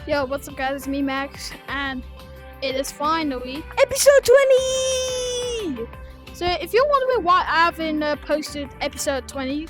Yo, what's up guys, it's me Max, and it is finally episode 20! So if you're wondering why I haven't posted episode 20,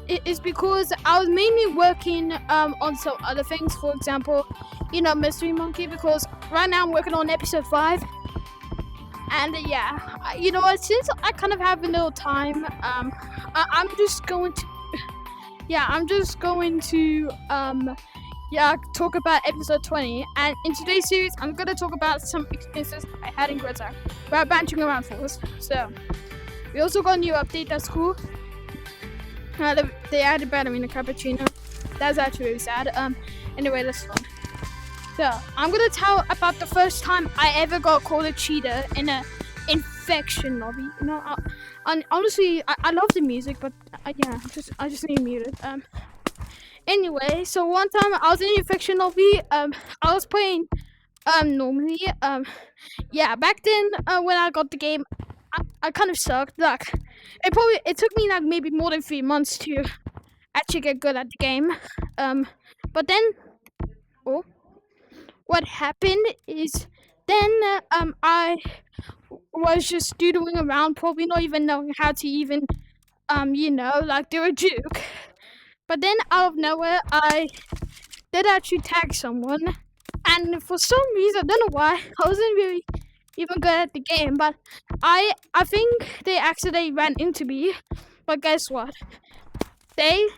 it is because I was mainly working on some other things, for example, Mystery Monkey, because right now I'm working on episode 5, and since I kind of have a little time, I'm just going to talk about episode 20. And in today's series, I'm going to talk about some experiences I had in Greta while bouncing around Forest. So, we also got a new update that's cool. They added Ballerina Cappuccino. That's actually really sad. Anyway, that's fun. So, I'm going to tell about the first time I ever got called a cheater in an infection lobby. Honestly, I love the music, but I just need muted. Anyway, so one time I was in the infection lobby. I was playing normally. Back then when I got the game, I kind of sucked. Like it took me like maybe more than 3 months to actually get good at the game. But then what happened is then I was just doodling around, probably not even knowing how to even do a juke. But then out of nowhere, I did actually tag someone, and for some reason, I don't know why, I wasn't really even good at the game, but I think they accidentally ran into me. But guess what? They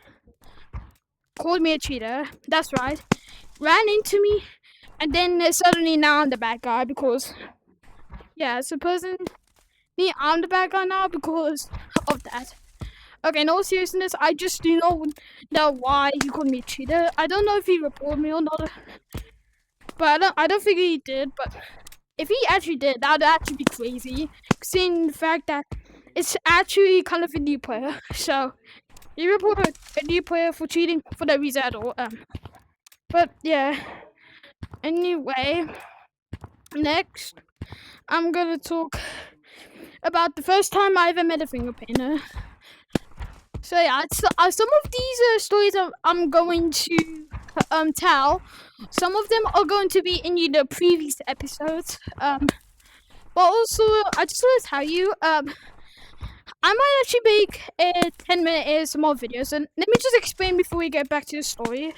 called me a cheater. That's right. Ran into me, and then suddenly now I'm the bad guy because, supposedly I'm the bad guy now because of that. Okay, in all seriousness, I just do not know why he called me a cheater. I don't know if he reported me or not, but I don't think he did. But if he actually did, that would actually be crazy, seeing the fact that it's actually kind of a new player. So he reported a new player for cheating for no reason at all. But yeah. Anyway, next I'm gonna talk about the first time I ever met a finger painter. So some of these stories I'm going to tell. Some of them are going to be in the previous episodes. But also I just want to tell you, I might actually make a 10-minute ASMR video. So let me just explain before we get back to the story.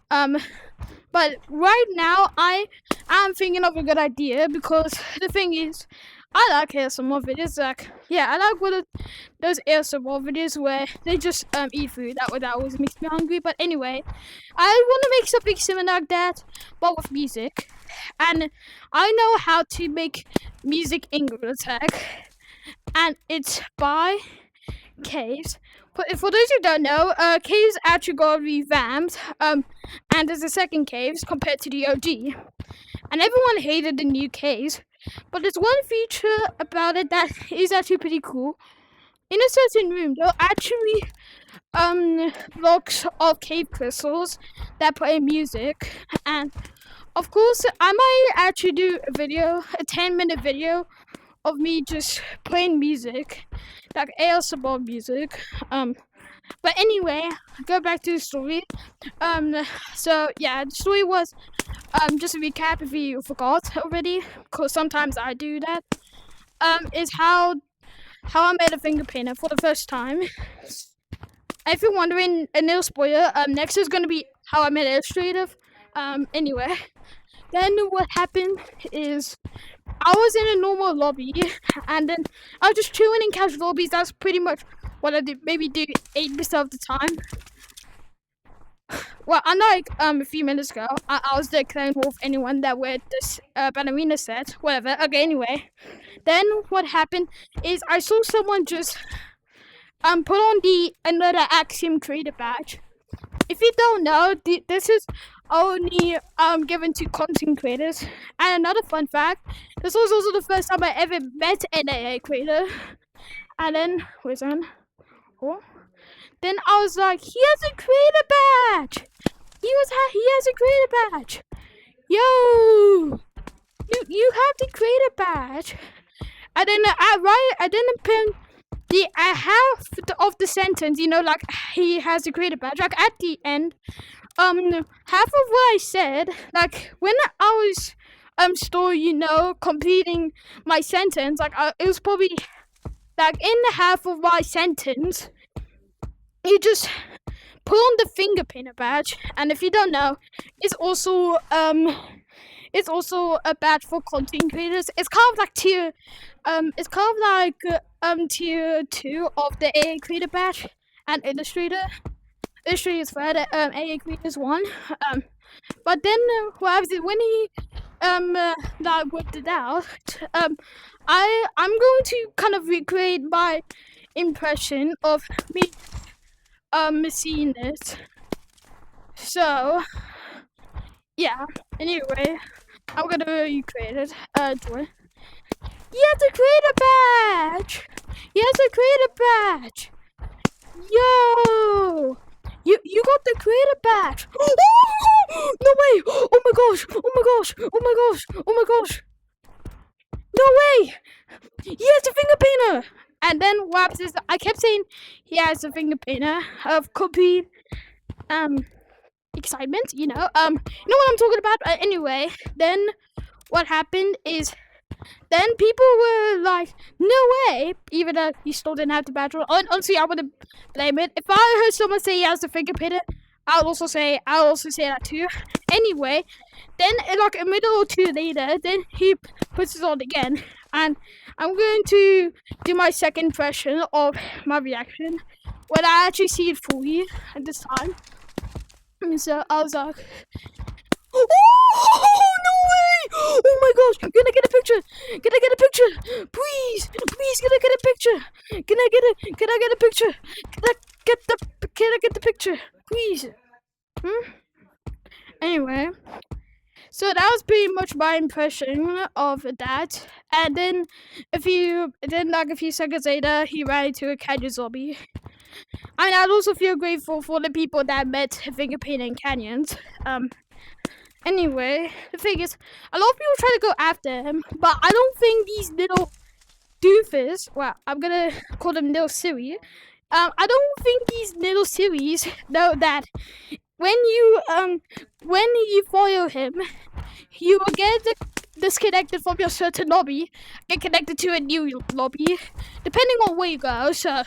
But right now I am thinking of a good idea because the thing is, I like ASMR videos. I like those ASMR videos where they just eat food. That always makes me hungry. But anyway, I want to make something similar like that, but with music. And I know how to make music in Google Tag, and it's by Caves. But for those who don't know, Caves actually got revamped. And there's a second Caves compared to the OG, and everyone hated the new Caves. But there's one feature about it that is actually pretty cool. In a certain room, there are actually blocks of cave crystals that play music, and of course, I might actually do a 10-minute video of me just playing music, like ASMR music. But anyway, go back to the story. The story was just a recap if you forgot already, because sometimes I do that. Is how I made a finger painter for the first time. If you're wondering, a little spoiler, next is gonna be how I made Illustrative. Anyway, then what happened is I was in a normal lobby, and then I was just chilling in casual lobbies. That's pretty much what I did, maybe do 8% of the time. Well, unlike a few minutes ago, I was declaring war for anyone that wear this ballerina set, whatever. Okay, anyway, then what happened is I saw someone just put on the another Axiom creator badge. If you don't know, this is only given to content creators. And another fun fact, this was also the first time I ever met an AA creator. And then then I was like, he has a creator badge. He has a creator badge. Yo, you have the creator badge. And then I didn't pin the half of the sentence, like he has a creator badge. Like at the end, half of what I said, like when I was still, completing my sentence, like it was probably like in the half of my sentence, you just put on the finger painter badge, and if you don't know, it's also a badge for content creators. It's kind of like tier tier 2 of the AA creator badge, and Illustrator is third, AA creator is 1. But then what happens is when he worked it out, I'm going to kind of recreate my impression of me seeing this. So yeah. Anyway, I'm gonna recreate it. Joy. You have to create a badge. You have to create a badge. Yo. You got the creator badge. No way! Oh my gosh! Oh my gosh! Oh my gosh! Oh my gosh! No way! He has a finger painter! And then what happens is I kept saying he has a finger painter of complete excitement, you know what I'm talking about. Anyway, then what happened is then people were like, no way, even though he still didn't have the badge. Honestly, I wouldn't blame it. If I heard someone say he has the finger painter, I'll also say that too. Anyway, then like a minute or two later, then he puts it on again, and I'm going to do my second impression of my reaction when I actually see it fully at this time. And so I was like, oh no way! Oh my gosh! Can I get a picture? Can I get a picture? Please, can I get a picture? Can I get a picture? Can I get the picture? Please. Anyway, so that was pretty much my impression of that. And then a few seconds later, he ran into a canyon zombie. I mean, I'd also feel grateful for the people that met finger painting canyons. Anyway, the thing is, a lot of people try to go after him, but I don't think these little doofus, well, I'm gonna call them little silly, I don't think these little sillies know that when you follow him, you will get disconnected from your certain lobby and connected to a new lobby, depending on where you go. So,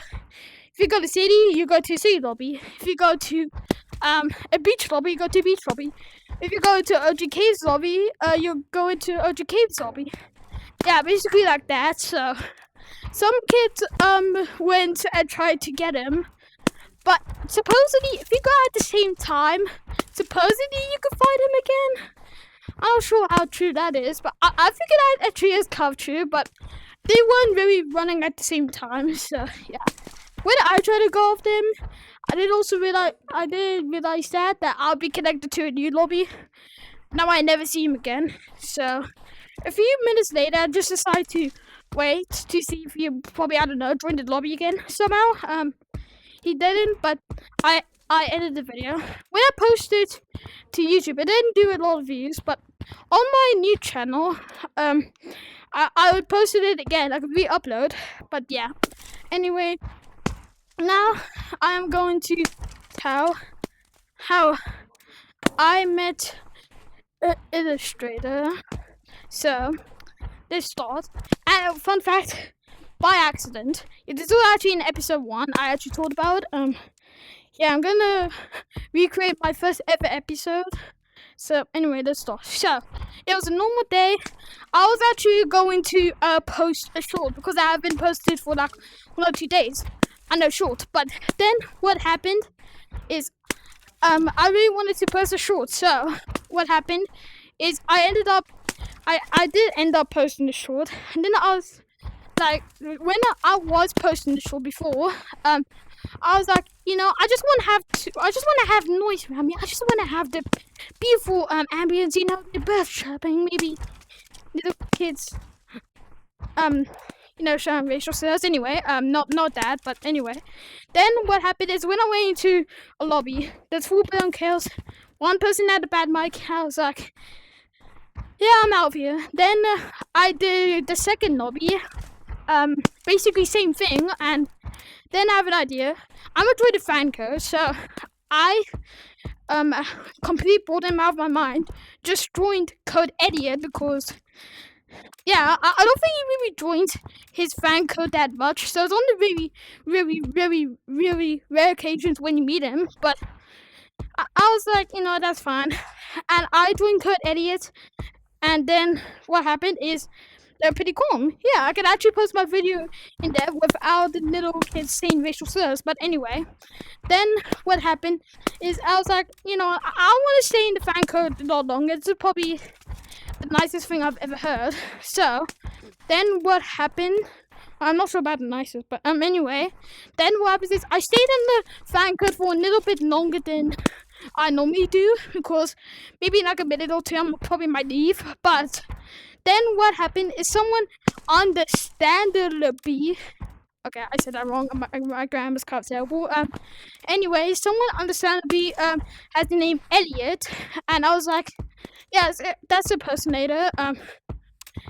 if you go to city, you go to city lobby. If you go to a beach lobby, you go to beach lobby. If you go to OG Caves lobby, you go into OG Caves lobby. Yeah, basically like that. So, some kids went and tried to get him, but supposedly, if you go at the same time, supposedly you can find him again. I'm not sure how true that is, but I figured that actually is kind of true, but they weren't really running at the same time, so yeah. When I tried to go after him, I did realize that I'll be connected to a new lobby. Now I never see him again. So a few minutes later, I just decided to wait to see if he probably, I don't know, joined the lobby again somehow. He didn't, but I edited the video. When I posted to YouTube, it didn't do a lot of views, but on my new channel, I would post it again. I could re-upload, but yeah. Anyway, now I'm going to tell how I met an Illustrator. So, this starts. And fun fact, by accident. This was actually in episode 1. I actually talked about yeah, I'm gonna recreate my first ever episode. So anyway, let's start. So it was a normal day. I was actually going to post a short because I have been posted for like 1 or 2 days. I know, short. But then what happened is I really wanted to post a short. So what happened is I did end up posting the short, and then I was like, when I was posting the short before, I was like, I just want to have noise around me. I just want to have the beautiful ambience, the birds chirping, maybe little kids, showing racial slurs. Anyway, not that, but anyway. Then what happened is when I went into a lobby, there's 4 billion kills. One person had a bad mic. I was like, yeah, I'm out of here. Then I did the second lobby. Basically same thing, and then I have an idea. I'm gonna join the fan code, so I completely brought him out of my mind. Just joined Code Idiot because, yeah, I don't think he really joins his fan code that much. So it's on the really rare occasions when you meet him. But I was like, that's fine. And I joined Code Idiot. And then what happened is they're pretty calm. Yeah, I could actually post my video in there without the little kids saying racial slurs. But anyway, then what happened is I was like, I want to stay in the fan code a lot longer. This is probably the nicest thing I've ever heard. So then what happened? I'm not sure about the nicest, but anyway, then what happens is I stayed in the fan code for a little bit longer than I normally do because maybe in like a minute or two I probably might leave. But then what happened is someone understandably, okay, I said that wrong. My grammar's kind of terrible. Anyway, someone understandably has the name Elliot, and I was like, yes, that's a personator.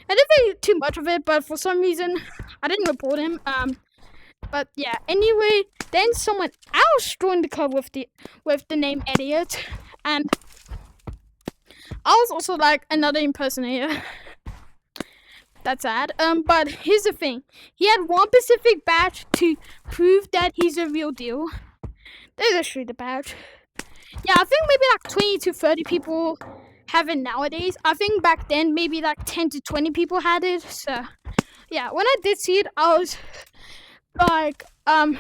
I didn't think too much of it, but for some reason I didn't report him. But yeah. Anyway, then someone else joined the club with the name Elliot, and I was also like another impersonator. That's sad. But here's the thing: he had one specific badge to prove that he's a real deal. There's actually the badge. Yeah, I think maybe like 20 to 30 people have it nowadays. I think back then maybe like 10 to 20 people had it. So yeah, when I did see it, I was like oh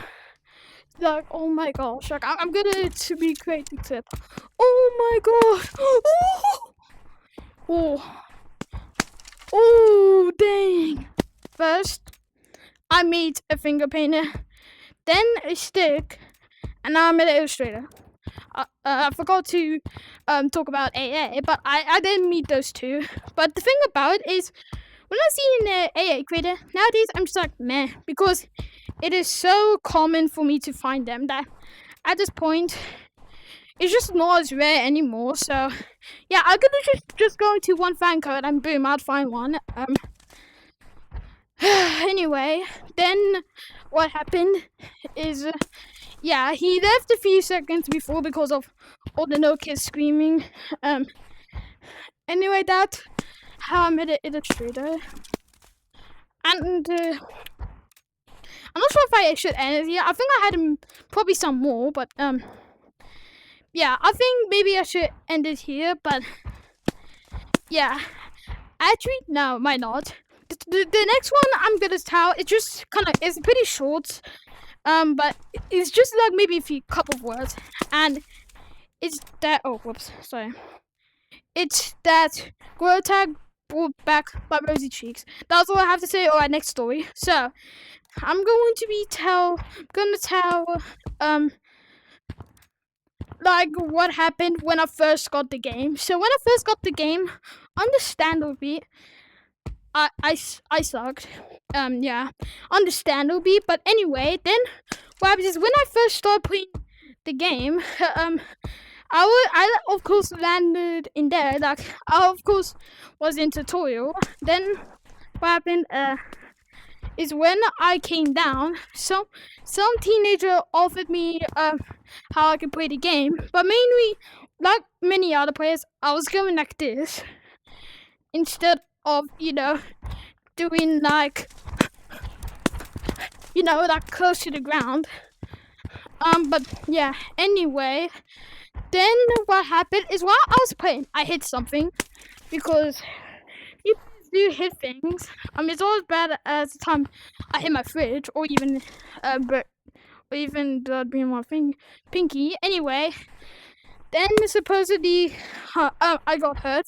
my gosh, like I'm gonna to be great except oh my gosh. Oh dang. First I made a finger painter, then a stick, and now I'm an illustrator. I forgot to talk about AA, but I didn't meet those two. But the thing about it is, when I see an AA creator, nowadays I'm just like, meh, because it is so common for me to find them that at this point, it's just not as rare anymore. So, yeah, I could just go into one fan code and boom, I'd find one. Anyway, then what happened is, yeah, he left a few seconds before because of all the no kids screaming. Anyway, that's how I met an illustrator. And I'm not sure if I should end it here. I think I had probably some more, but yeah, I think maybe I should end it here. But yeah, actually, no, might not. The next one I'm gonna tell, it's just it's pretty short. But it's just like maybe a couple of words, and it's that. Oh, whoops, sorry. It's that Grow Tag brought back by Rosy Cheeks. That's all I have to say. Alright, next story. So, I'm going to tell like what happened when I first got the game. So when I first got the game, understandably, I sucked. Yeah, understandably. But anyway, then what happens is when I first started playing the game, I of course landed in there. Like I of course was in tutorial. Then what happened? Is when I came down, some teenager offered me how I could play the game, but mainly, like many other players, I was going like this instead of doing like like close to the ground. But yeah. Anyway, then what happened is while I was playing, I hit something because people do hit things. It's always bad as the time I hit my fridge or even blood being my pinky. Anyway, then supposedly I got hurt.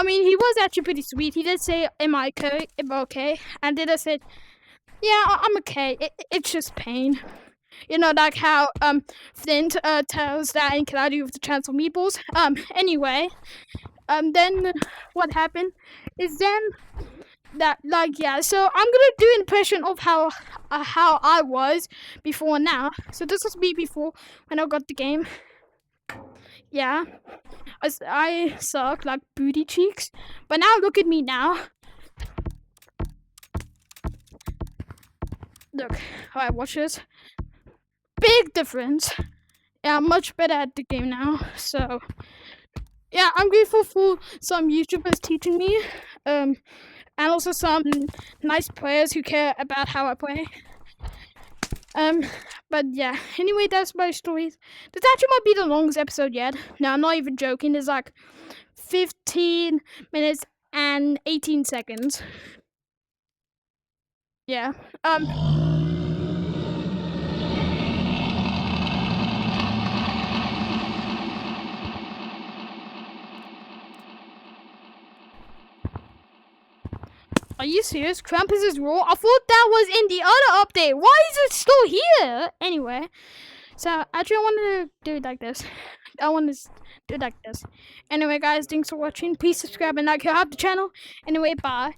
He was actually pretty sweet. He did say, "Am I okay? And then I said, "Yeah, I'm okay. It's just pain." Like how Flint tells that in Cloudy with the Chance of Meatballs. Anyway, then what happened is then that so I'm gonna do an impression of how I was before and now. So this was me before when I got the game. Yeah, I suck like booty cheeks, but now look at me now. Look, alright, watch this. Big difference. Yeah, I'm much better at the game now. So yeah, I'm grateful for some YouTubers teaching me, and also some nice players who care about how I play. But yeah. Anyway, that's my stories. This actually might be the longest episode yet. No, I'm not even joking. There's like 15 minutes and 18 seconds. Yeah. Are you serious? Krampus is raw? I thought that was in the other update. Why is it still here? Anyway, so actually I wanted to do it like this. I want to do it like this. Anyway, guys, thanks for watching. Please subscribe and like help the channel. Anyway, bye.